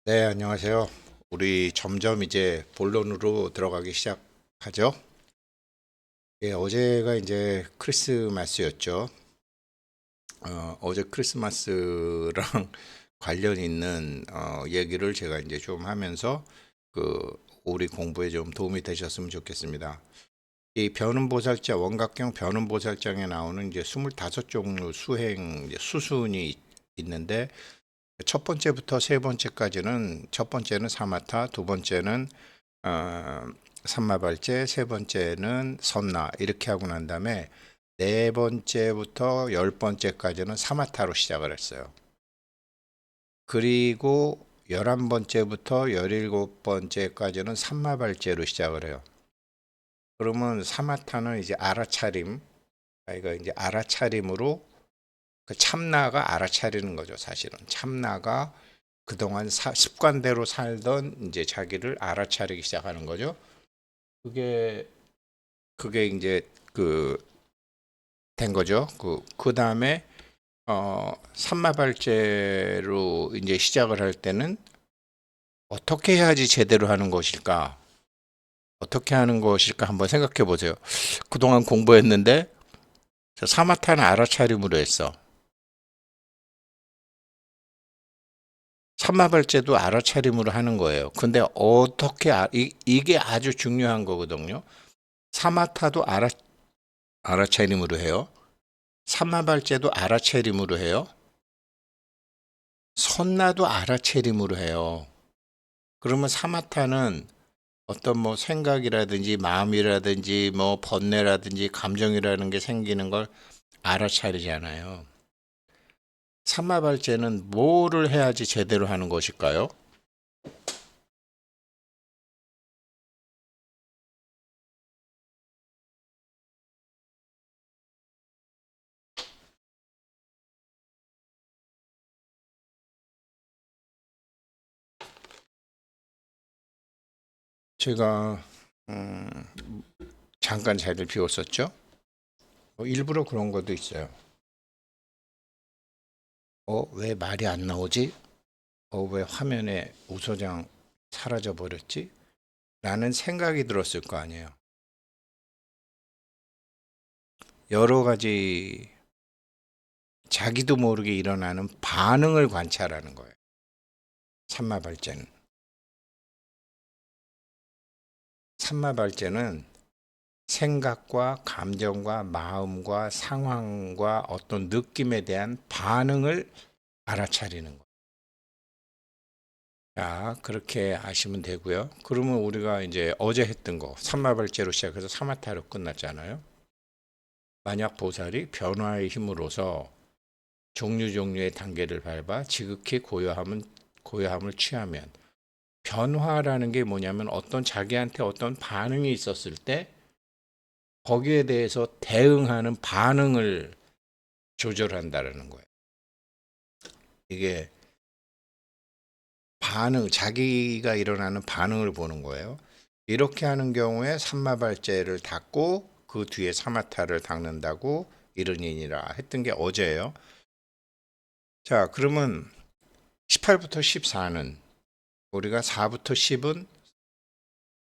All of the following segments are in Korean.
네, 안녕하세요. 우리 점점 이제 본론으로 들어가기 시작하죠. 예, 어제가 이제 크리스마스였죠. 어제 크리스마스랑 관련 있는 얘기를 제가 이제 좀 하면서 그 우리 공부에 좀 도움이 되셨으면 좋겠습니다. 이 변음보살자 원각경 변음보살장에 나오는 이제 25종류 수행 이제 수순이 있는데 첫 번째부터 세 번째까지는 첫 번째는 사마타, 두 번째는 어, 삼마발제, 세 번째는 선나 이렇게 하고 난 다음에 네 번째부터 열 번째까지는 사마타로 시작을 했어요. 그리고 11번째부터 17번째까지는 삼마발제로 시작을 해요. 그러면 사마타는 이제 알아차림, 이거 이제 알아차림으로 그 참나가 알아차리는 거죠, 사실은. 참나가 그동안 습관대로 살던 이제 자기를 알아차리기 시작하는 거죠. 그게 이제 그 된 거죠. 그 다음에 삼마발제로 이제 시작을 할 때는 어떻게 해야지 제대로 하는 것일까? 어떻게 하는 것일까 한번 생각해 보세요. 그동안 공부했는데 사마타는 알아차림으로 했어. 삼마발제도 알아차림으로 하는 거예요. 근데 어떻게 이게 아주 중요한 거거든요. 사마타도 알아차림으로 해요. 삼마발제도 알아차림으로 해요. 선나도 알아차림으로 해요. 그러면 사마타는 어떤 뭐 생각이라든지 마음이라든지 뭐 번뇌라든지 감정이라는 게 생기는 걸 알아차리잖아요. 삼마발제는 뭐를 해야지 제대로 하는 것일까요? 제가 음, 잠깐 자리를 비웠었죠. 일부러 그런 것도 있어요. 왜 말이 안 나오지? 왜 화면에 우소장 사라져 버렸지? 라는 생각이 들었을 거 아니에요. 여러 가지 자기도 모르게 일어나는 반응을 관찰하는 거예요. 삼마발제는. 삼마발제는 생각과 감정과 마음과 상황과 어떤 느낌에 대한 반응을 알아차리는 거예요. 자, 그렇게 아시면 되고요. 그러면 우리가 이제 어제 했던 거, 삼마발제로 시작해서 사마타로 끝났잖아요. 만약 보살이 변화의 힘으로서 종류의 단계를 밟아 지극히 고요함을 취하면 변화라는 게 뭐냐면 어떤 자기한테 어떤 반응이 있었을 때 거기에 대해서 대응하는 반응을 조절한다라는 거예요. 이게 자기가 일어나는 반응을 보는 거예요. 이렇게 하는 경우에 삼마발제를 닦고 그 뒤에 사마타를 닦는다고 이른이니라 했던 게 어제예요. 자, 그러면 18부터 14는 우리가 4부터 10은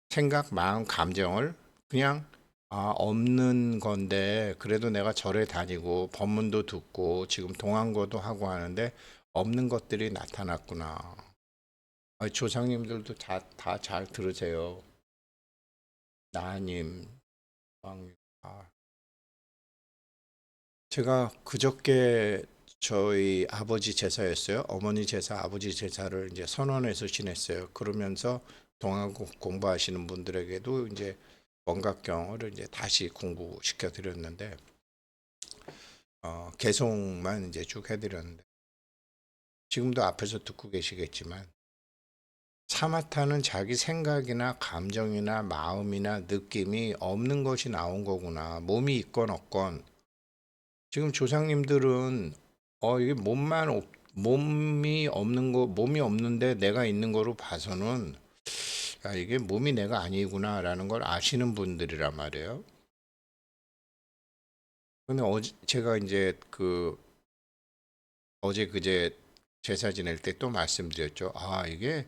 생각, 마음, 감정을 그냥 없는 건데 그래도 내가 절에 다니고 법문도 듣고 지금 동안거도 하고 하는데 없는 것들이 나타났구나. 조상님들도 다 잘 들으세요. 나님, 왕, 제가 그저께 저희 아버지 제사였어요. 어머니 제사, 아버지 제사를 이제 선원에서 지냈어요. 그러면서 동안고 공부하시는 분들에게도 이제 원각경을 이제 다시 공부시켜 드렸는데 개송만 이제 쭉 해드렸는데 지금도 앞에서 듣고 계시겠지만 사마타는 자기 생각이나 감정이나 마음이나 느낌이 없는 것이 나온 거구나. 몸이 있건 없건 지금 조상님들은 이게 몸이 없는 거 몸이 없는데 내가 있는 거로 봐서는 이게 몸이 내가 아니구나라는 걸 아시는 분들이란 말이에요. 근데 제가 이제 어제 그제 제사 지낼 때 또 말씀드렸죠. 아, 이게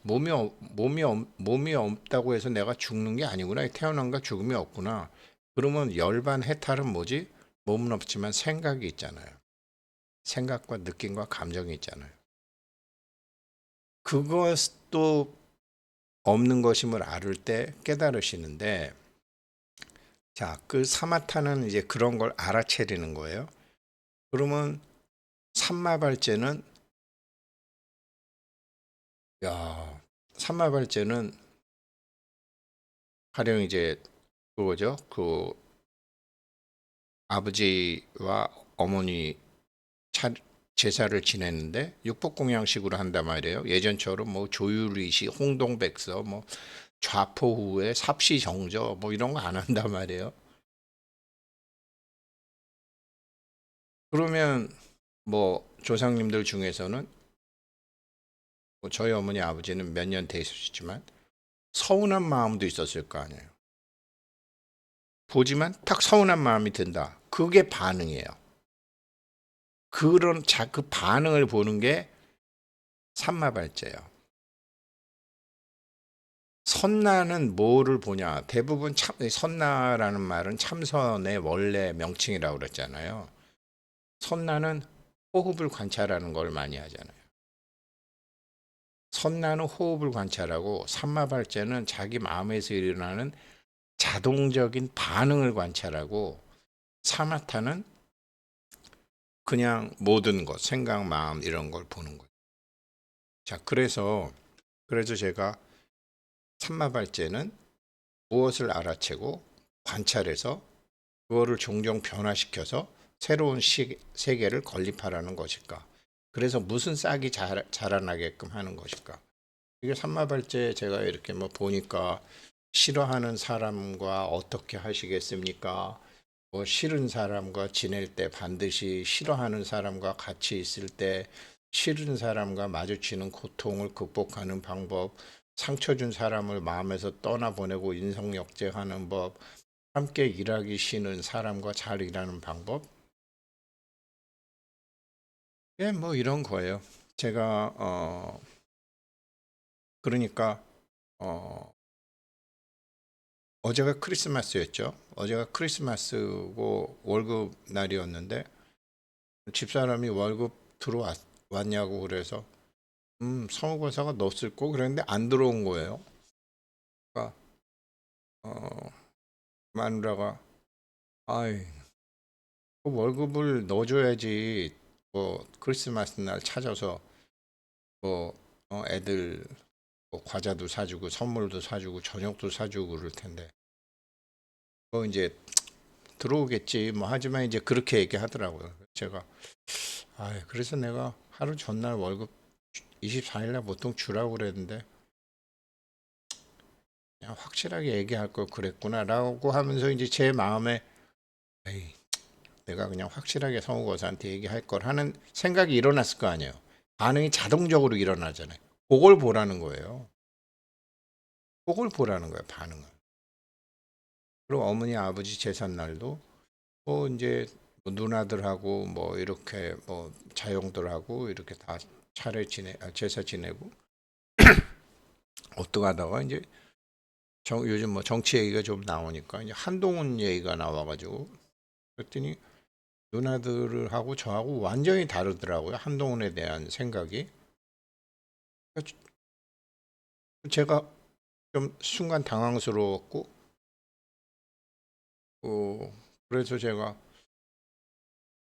몸이 없다고 해서 내가 죽는 게 아니구나. 태어난가 죽음이 없구나. 그러면 열반 해탈은 뭐지? 몸은 없지만 생각이 있잖아요. 생각과 느낌과 감정이 있잖아요. 그것도 없는 것임을 알을 때 깨달으시는데, 자, 그 사마타는 이제 그런 걸 알아채리는 거예요. 그러면 삼마발제는, 야, 삼마발제는 가령 이제 그거죠. 그 아버지와 어머니 차, 제사를 지냈는데 육복공양식으로 한단 말이에요. 예전처럼 뭐 조유리시, 홍동백서, 뭐 좌포후에 삽시정저 뭐 이런 거 안 한단 말이에요. 그러면 뭐 조상님들 중에서는 뭐 저희 어머니 아버지는 몇 년 되셨지만 서운한 마음도 있었을 거 아니에요. 보지만 딱 서운한 마음이 든다. 그게 반응이에요. 그런 그 반응을 보는 게 삼마발제예요. 선나는 뭐를 보냐? 대부분 선나라는 말은 참선의 원래 명칭이라고 그랬잖아요. 선나는 호흡을 관찰하는 걸 많이 하잖아요. 선나는 호흡을 관찰하고 삼마발제는 자기 마음에서 일어나는 자동적인 반응을 관찰하고 사마타는 그냥 모든 것, 생각, 마음 이런 걸 보는 거예요. 자, 그래서 제가 삼마발제는 무엇을 알아채고 관찰해서 그거를 종종 변화시켜서 새로운 세계를 건립하라는 것일까? 그래서 무슨 싹이 자라나게끔 하는 것일까? 이게 삼마발제 제가 이렇게 뭐 보니까 싫어하는 사람과 어떻게 하시겠습니까? 뭐 싫은 사람과 지낼 때 반드시 싫어하는 사람과 같이 있을 때 싫은 사람과 마주치는 고통을 극복하는 방법, 상처 준 사람을 마음에서 떠나보내고 인성역제하는 법, 함께 일하기 싫은 사람과 잘 일하는 방법, 예, 뭐 이런 거예요. 제가 그러니까 어, 어제가 크리스마스였죠. 어제가 크리스마스고 월급 날이었는데 집사람이 월급 들어왔냐고 그래서 성우건사가 넣었을 거 그랬는데 안 들어온 거예요. 그러니까 어, 마누라가 아이 그 월급을 넣어줘야지 뭐 크리스마스 날 찾아서 뭐 애들 뭐 과자도 사주고 선물도 사주고 저녁도 사주고 그럴 텐데 뭐 이제 들어오겠지 뭐 하지만 이제 그렇게 얘기하더라고요. 제가 그래서 내가 하루 전날 월급 24일 날 보통 주라고 그랬는데 그냥 확실하게 얘기할 걸 그랬구나라고 하면서 이제 제 마음에 에이, 내가 그냥 확실하게 성우거사한테 얘기할 걸 하는 생각이 일어났을 거 아니에요. 반응이 자동적으로 일어나잖아요. 그걸 보라는 거예요. 그걸 보라는 거예요. 반응을. 그리고 어머니 아버지 제삿날도 뭐 이제 뭐 누나들하고 뭐 이렇게 뭐 자용들하고 이렇게 다 제사 지내고 어떡하다가 이제 요즘 뭐 정치 얘기가 좀 나오니까 이제 한동훈 얘기가 나와가지고 그랬더니 누나들을 하고 저하고 완전히 다르더라고요. 한동훈에 대한 생각이. 제가 좀 순간 당황스러웠고, 그래서 제가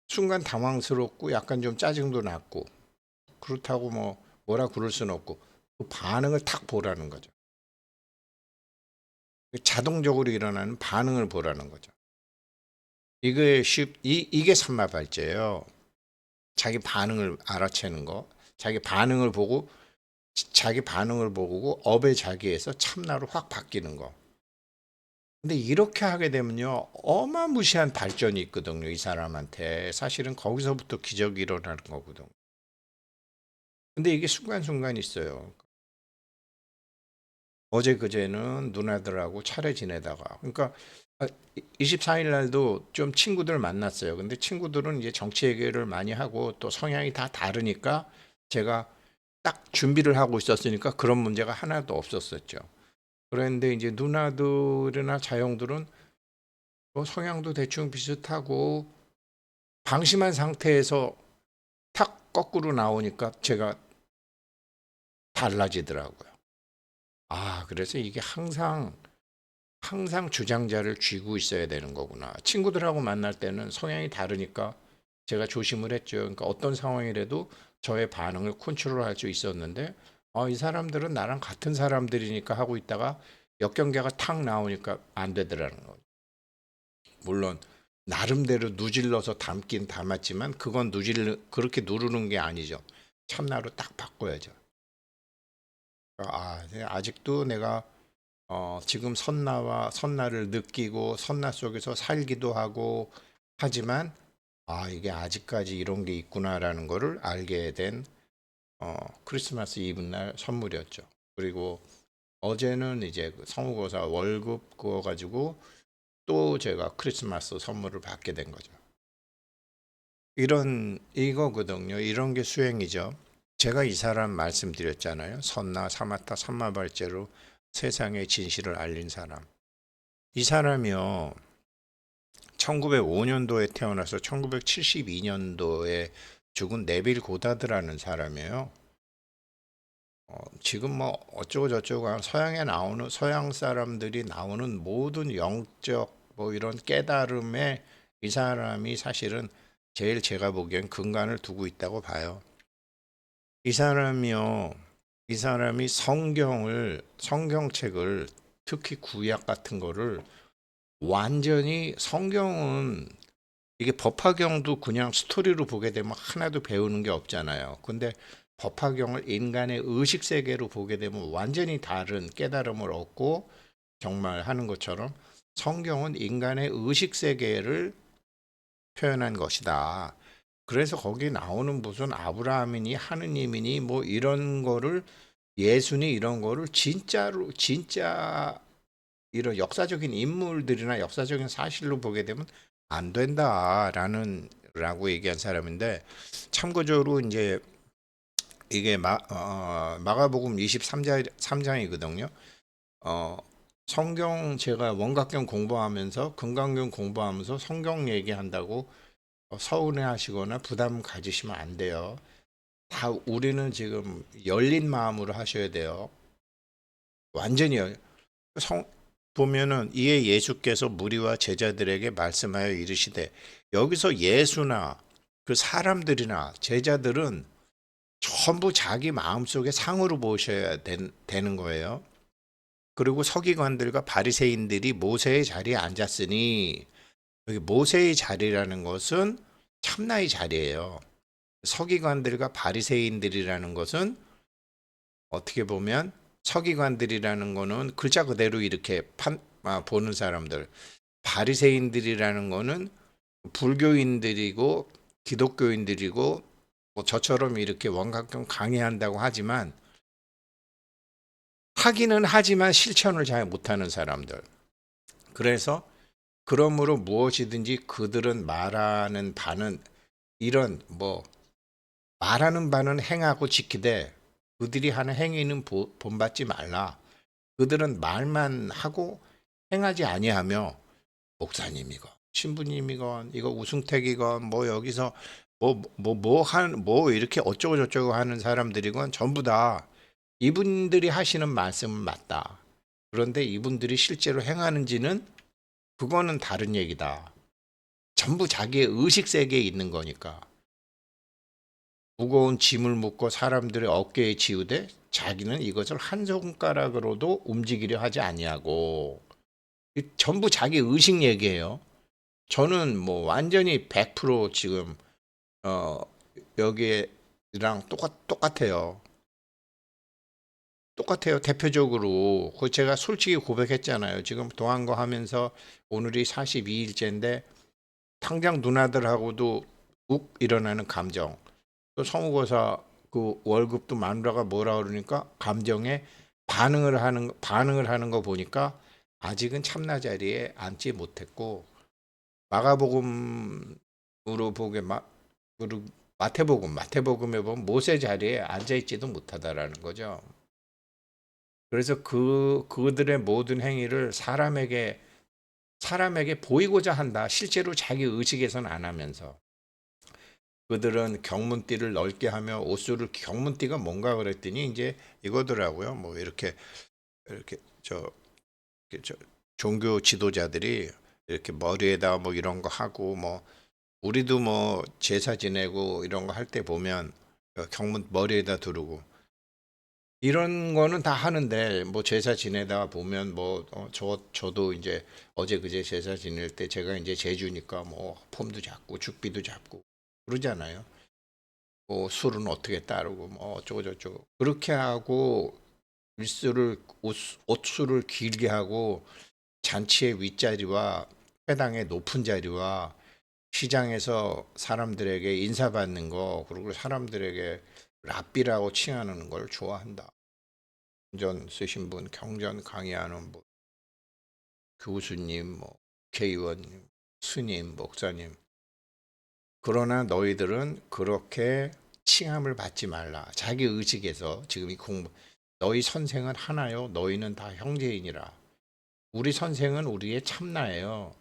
순간 당황스럽고 약간 좀 짜증도 났고, 그렇다고 뭐 뭐라 그럴 수는 없고, 그 반응을 탁 보라는 거죠. 자동적으로 일어나는 반응을 보라는 거죠. 이게 삼마발제예요. 자기 반응을 알아채는 거, 자기 반응을 보고 업의 자기에서 참나로 확 바뀌는 거. 근데 이렇게 하게 되면요, 어마무시한 발전이 있거든요, 이 사람한테. 사실은 거기서부터 기적이 일어나는 거거든요. 근데 이게 순간순간 있어요. 어제 그제는 누나들하고 차례 지내다가, 그러니까 24일 날도 좀 친구들 만났어요. 근데 친구들은 이제 정치 얘기를 많이 하고 또 성향이 다 다르니까 제가 딱 준비를 하고 있었으니까 그런 문제가 하나도 없었었죠. 그런데 이제 누나들이나 자영들은 뭐 성향도 대충 비슷하고 방심한 상태에서 탁 거꾸로 나오니까 제가 달라지더라고요. 그래서 이게 항상 주장자를 쥐고 있어야 되는 거구나. 친구들하고 만날 때는 성향이 다르니까 제가 조심을 했죠. 그러니까 어떤 상황이라도 저의 반응을 컨트롤할 수 있었는데, 이 사람들은 나랑 같은 사람들이니까 하고 있다가 역경계가 탁 나오니까 안 되더라는 거죠. 물론 나름대로 누질러서 담긴 담았지만 그건 그렇게 누르는 게 아니죠. 참나로 딱 바꿔야죠. 아직도 내가 지금 선나를 느끼고 선나 속에서 살기도 하고 하지만 이게 아직까지 이런 게 있구나라는 거를 알게 된 크리스마스 이브 날 선물이었죠. 그리고 어제는 이제 그 성우고사 월급 그거 가지고 또 제가 크리스마스 선물을 받게 된 거죠. 이거거든요. 이런 게 수행이죠. 제가 이 사람 말씀드렸잖아요. 선나 사마타 삼마발제로 세상의 진실을 알린 사람. 이 사람이요. 1905년도에 태어나서 1972년도에 죽은 네빌 고다드라는 사람이에요. 지금 뭐 어쩌고 저쩌고 서양 사람들이 나오는 모든 영적 뭐 이런 깨달음에 이 사람이 사실은 제일 제가 보기엔 근간을 두고 있다고 봐요. 이 사람이요. 이 사람이 성경책을 특히 구약 같은 거를 완전히 성경은 이게 법화경도 그냥 스토리로 보게 되면 하나도 배우는 게 없잖아요. 근데 법화경을 인간의 의식 세계로 보게 되면 완전히 다른 깨달음을 얻고 정말 하는 것처럼 성경은 인간의 의식 세계를 표현한 것이다. 그래서 거기 나오는 무슨 아브라함이니 하느님이니 뭐 이런 거를 예수니 이런 거를 진짜 이런 역사적인 인물들이나 역사적인 사실로 보게 되면 안 된다라고 얘기한 사람인데 참고적으로 이제 이게 마가복음 23장이거든요. 어, 성경 제가 원각경 공부하면서 금강경 공부하면서 성경 얘기한다고 서운해 하시거나 부담 가지시면 안 돼요. 다 우리는 지금 열린 마음으로 하셔야 돼요. 완전히 성 보면은 이에 예수께서 무리와 제자들에게 말씀하여 이르시되 여기서 예수나 그 사람들이나 제자들은 전부 자기 마음속에 상으로 보셔야 되는 거예요. 그리고 서기관들과 바리새인들이 모세의 자리에 앉았으니 여기 모세의 자리라는 것은 참나의 자리예요. 서기관들과 바리새인들이라는 것은 어떻게 보면 서기관들이라는 거는 글자 그대로 이렇게 보는 사람들, 바리새인들이라는 거는 불교인들이고 기독교인들이고 뭐 저처럼 이렇게 원각경 강의한다고 하지만 하기는 하지만 실천을 잘 못하는 사람들. 그래서 그러므로 무엇이든지 그들은 말하는 바는 이런 뭐 말하는 바는 행하고 지키되 그들이 하는 행위는 본받지 말라. 그들은 말만 하고 행하지 아니하며 목사님이건 신부님이건 이거 우승택이건 뭐 여기서 뭐 이렇게 어쩌고 저쩌고 하는 사람들이건 전부 다 이분들이 하시는 말씀은 맞다. 그런데 이분들이 실제로 행하는지는 그거는 다른 얘기다. 전부 자기의 의식 세계에 있는 거니까. 무거운 짐을 묻고 사람들의 어깨에 지우되 자기는 이것을 한 손가락으로도 움직이려 하지 아니하고 전부 자기 의식 얘기예요. 저는 뭐 완전히 100% 지금 어 여기랑 똑같아요. 똑같아요. 대표적으로 그 제가 솔직히 고백했잖아요. 지금 동안거 하면서 오늘이 42일째인데 당장 누나들하고도 욱 일어나는 감정. 또 성우고사 그 월급도 마누라가 뭐라 그러니까 감정에 반응을 하는 거 보니까 아직은 참나 자리에 앉지 못했고 마가복음으로 보게 마태복음에 보면 모세 자리에 앉아 있지도 못하다라는 거죠. 그래서 그들의 모든 행위를 사람에게 보이고자 한다. 실제로 자기 의식에서는 안 하면서. 그들은 경문띠를 넓게 하며 옷수를 경문띠가 뭔가 그랬더니 이제 이거더라고요. 뭐 이렇게 저 종교 지도자들이 이렇게 머리에다 뭐 이런 거 하고 뭐 우리도 뭐 제사 지내고 이런 거 할 때 보면 경문 머리에다 두르고 이런 거는 다 하는데 뭐 제사 지내다 보면 뭐 저도 이제 어제 그제 제사 지낼 때 제가 이제 제주니까 뭐 폼도 잡고 죽비도 잡고 그러잖아요. 뭐 술은 어떻게 따르고 뭐 어쩌고 저쩌고 그렇게 하고 옷수를 길게 하고 잔치의 윗자리와 회당의 높은 자리와 시장에서 사람들에게 인사받는 거 그리고 사람들에게 랍비라고 칭하는 걸 좋아한다. 경전 쓰신 분, 경전 강의하는 분, 교수님, 뭐 국회의원님, 스님, 목사님. 그러나 너희들은 그렇게 칭함을 받지 말라. 자기 의식에서 지금 너희 선생은 하나요. 너희는 다 형제이니라. 우리 선생은 우리의 참나예요.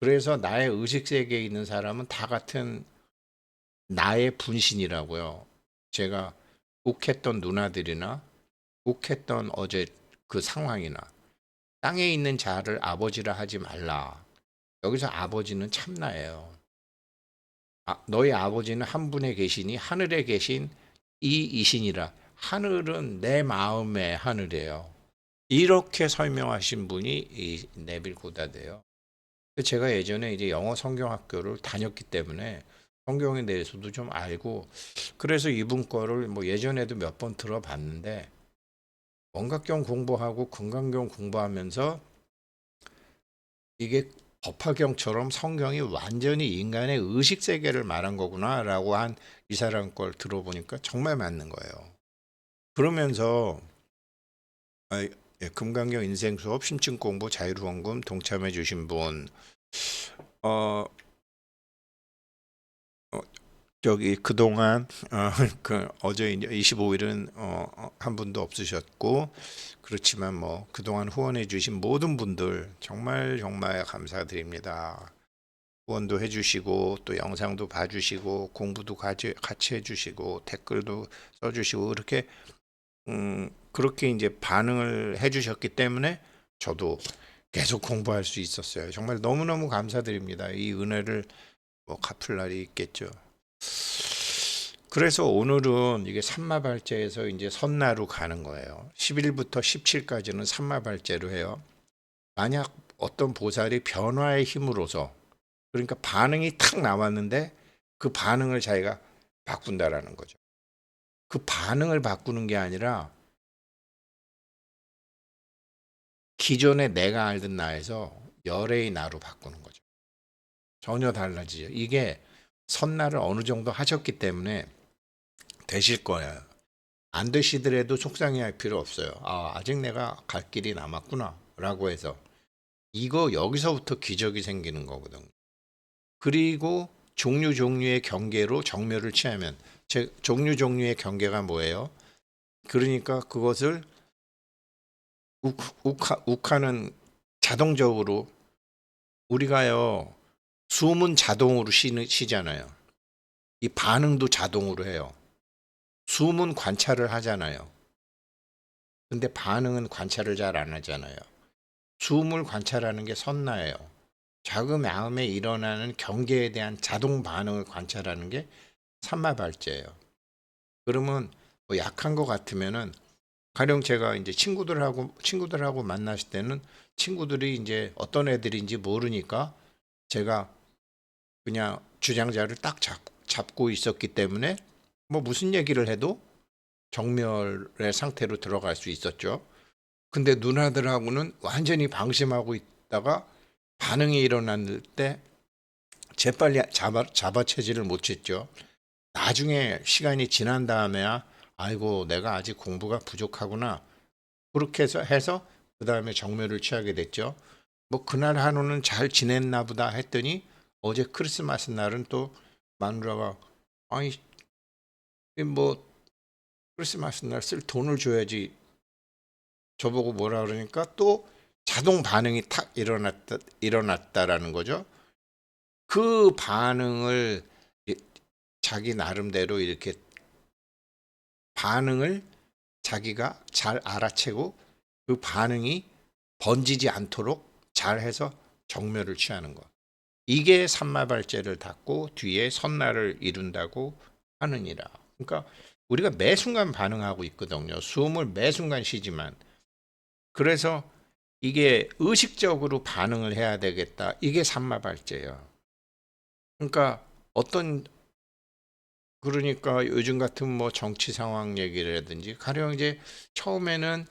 그래서 나의 의식 세계에 있는 사람은 다 같은 나의 분신이라고요. 제가 욱했던 누나들이나 욱했던 어제 그 상황이나 땅에 있는 자를 아버지라 하지 말라. 여기서 아버지는 참나예요. 너희 아버지는 한 분에 계시니 하늘에 계신 이 이신이라. 하늘은 내 마음의 하늘이에요. 이렇게 설명하신 분이 이 네빌 고다드예요. 제가 예전에 이제 영어 성경학교를 다녔기 때문에 성경에 대해서도 좀 알고 그래서 이분 거를 뭐 예전에도 몇 번 들어봤는데 원각경 공부하고 금강경 공부하면서 이게 법화경처럼 성경이 완전히 인간의 의식 세계를 말한 거구나라고 한 이 사람 걸 들어보니까 정말 맞는 거예요. 그러면서 금강경 인생 수업 심층 공부 자율후원금 동참해 주신 분 어, 어, 저기 그동안 어제 이제 25일은 한 분도 없으셨고 그렇지만 뭐 그동안 후원해 주신 모든 분들 정말 정말 감사드립니다. 후원도 해주시고 또 영상도 봐주시고 공부도 같이 해주시고 댓글도 써주시고 이렇게 그렇게 이제 반응을 해주셨기 때문에 저도 계속 공부할 수 있었어요. 정말 너무너무 감사드립니다. 이 은혜를 뭐 갚을 날이 있겠죠. 그래서 오늘은 이게 삼마발제에서 이제 선나로 가는 거예요. 10일부터 17까지는 삼마발제로 해요. 만약 어떤 보살이 변화의 힘으로서 그러니까 반응이 탁 나왔는데 그 반응을 자기가 바꾼다라는 거죠. 그 반응을 바꾸는 게 아니라 기존의 내가 알던 나에서 열애의 나로 바꾸는 거죠. 전혀 달라지죠. 이게 선나를 어느 정도 하셨기 때문에 되실 거예요. 안 되시더라도 속상해할 필요 없어요. 아직 내가 갈 길이 남았구나 라고 해서 이거 여기서부터 기적이 생기는 거거든요. 그리고 종류의 경계로 정멸을 취하면 종류의 경계가 뭐예요? 그러니까 그것을 욱하는 자동적으로 우리가요 숨은 자동으로 쉬잖아요. 이 반응도 자동으로 해요. 숨은 관찰을 하잖아요. 근데 반응은 관찰을 잘 안 하잖아요. 숨을 관찰하는 게 선나예요. 자기 마음에 일어나는 경계에 대한 자동 반응을 관찰하는 게 삼마발제예요. 그러면 뭐 약한 것 같으면은 가령 제가 이제 친구들하고 만났을 때는 친구들이 이제 어떤 애들인지 모르니까 제가 그냥 주장자를 딱 잡고 있었기 때문에 뭐 무슨 얘기를 해도 정멸의 상태로 들어갈 수 있었죠. 근데 누나들하고는 완전히 방심하고 있다가 반응이 일어났을 때 재빨리 잡아채지를 못했죠. 나중에 시간이 지난 다음에야 아이고 내가 아직 공부가 부족하구나 그렇게 해서 그 다음에 정멸을 취하게 됐죠. 뭐 그날 하루는 잘 지냈나 보다 했더니 어제 크리스마스 날은 또 마누라가 아니 뭐 크리스마스 날 쓸 돈을 줘야지 저보고 뭐라 그러니까 또 자동 반응이 탁 일어났다라는 거죠. 그 반응을 자기 나름대로 이렇게 반응을 자기가 잘 알아채고 그 반응이 번지지 않도록 잘해서 정멸을 취하는 것. 이게 삼마발제를 닫고 뒤에 선날을 이룬다고 하느니라. 그러니까 우리가 매 순간 반응하고 있거든요. 숨을 매 순간 쉬지만. 그래서 이게 의식적으로 반응을 해야 되겠다. 이게 삼마발제예요. 그러니까 그러니까 요즘 같은 뭐 정치 상황 얘기라든지 가령 이제 처음에는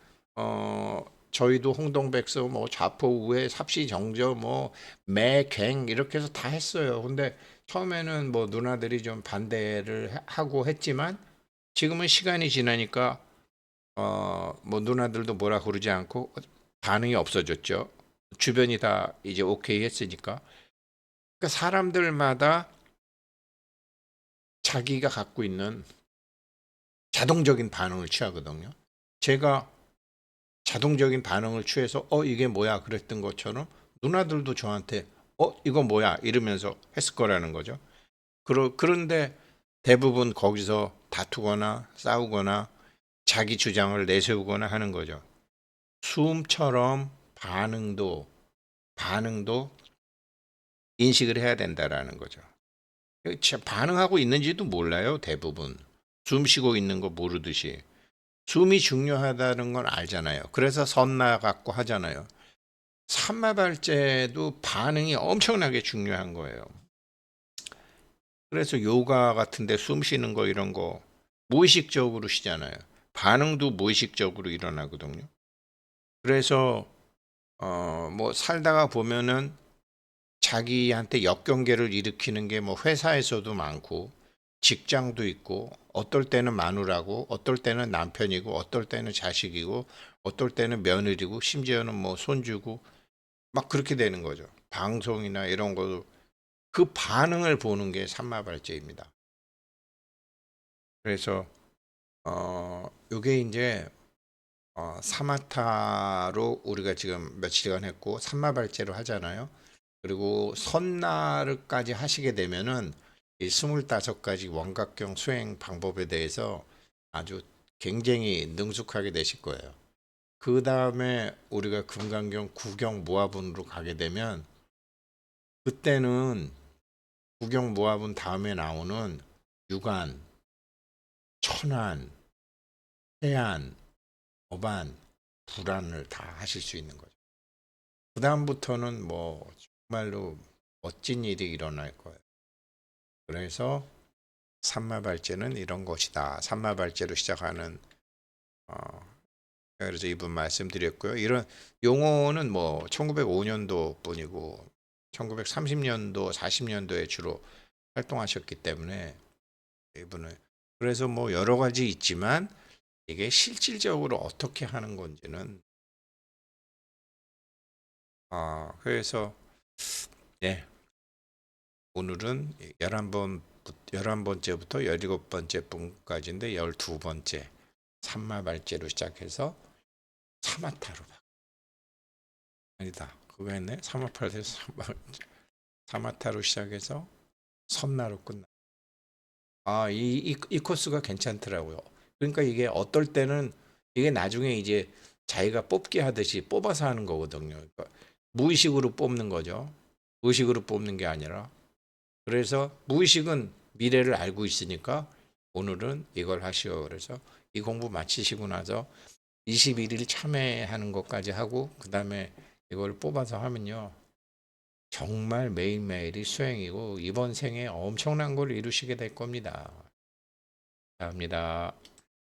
저희도 홍동백서 뭐 좌포 우회 삽시 정저 뭐 매갱 이렇게 해서 다 했어요. 근데 처음에는 뭐 누나들이 좀 반대를 하고 했지만 지금은 시간이 지나니까 뭐 누나들도 뭐라 그러지 않고 반응이 없어졌죠. 주변이 다 이제 오케이 했으니까. 그러니까 사람들마다 자기가 갖고 있는 자동적인 반응을 취하거든요. 제가 자동적인 반응을 취해서 이게 뭐야 그랬던 것처럼 누나들도 저한테 이거 뭐야 이러면서 했을 거라는 거죠. 그런데 대부분 거기서 다투거나 싸우거나 자기 주장을 내세우거나 하는 거죠. 숨처럼 반응도 인식을 해야 된다라는 거죠. 반응하고 있는지도 몰라요, 대부분. 숨 쉬고 있는 거 모르듯이. 숨이 중요하다는 건 알잖아요. 그래서 선나 갖고 하잖아요. 삼마발제도 반응이 엄청나게 중요한 거예요. 그래서 요가 같은데 숨 쉬는 거 이런 거 무의식적으로 쉬잖아요. 반응도 무의식적으로 일어나거든요. 그래서 뭐 살다가 보면은 자기한테 역경계를 일으키는 게 뭐 회사에서도 많고 직장도 있고 어떨 때는 마누라고 어떨 때는 남편이고 어떨 때는 자식이고 어떨 때는 며느리고 심지어는 뭐 손주고 막 그렇게 되는 거죠. 방송이나 이런 거도 그 반응을 보는 게 삼마발제입니다. 그래서 요게 이제 사마타로 우리가 지금 며칠간 했고 삼마발제로 하잖아요. 그리고 선나르까지 하시게 되면은 이 25가지 원각경 수행 방법에 대해서 아주 굉장히 능숙하게 되실 거예요. 그 다음에 우리가 금강경 구경 모화분으로 가게 되면 그때는 구경 모화분 다음에 나오는 유관, 천안, 해안, 어반, 불안을 다 하실 수 있는 거죠. 그 다음부터는 뭐 정말로 멋진 일이 일어날 거예요. 그래서 삼마발제는 이런 것이다. 삼마발제로 시작하는 그래서 이분 말씀드렸고요. 이런 용어는 뭐 1905년도 뿐이고 1930년도, 40년도에 주로 활동하셨기 때문에 이분은 그래서 뭐 여러 가지 있지만 이게 실질적으로 어떻게 하는 건지는 그래서 네, 오늘은 11번째부터 17번째 분까지인데 12번째 삼마발제로 시작해서 사마타로 아니다. 그거 했네. 사마팔에서 사마타로 시작해서 섬나로 끝나. 이 코스가 괜찮더라고요. 그러니까 이게 어떨 때는 이게 나중에 이제 자기가 뽑기 하듯이 뽑아서 하는 거거든요. 그러니까 무의식으로 뽑는 거죠. 의식으로 뽑는 게 아니라. 그래서 무의식은 미래를 알고 있으니까 오늘은 이걸 하시오. 그래서 이 공부 마치시고 나서 21일 참여하는 것까지 하고 그다음에 이걸 뽑아서 하면요. 정말 매일매일이 수행이고 이번 생에 엄청난 걸 이루시게 될 겁니다. 감사합니다.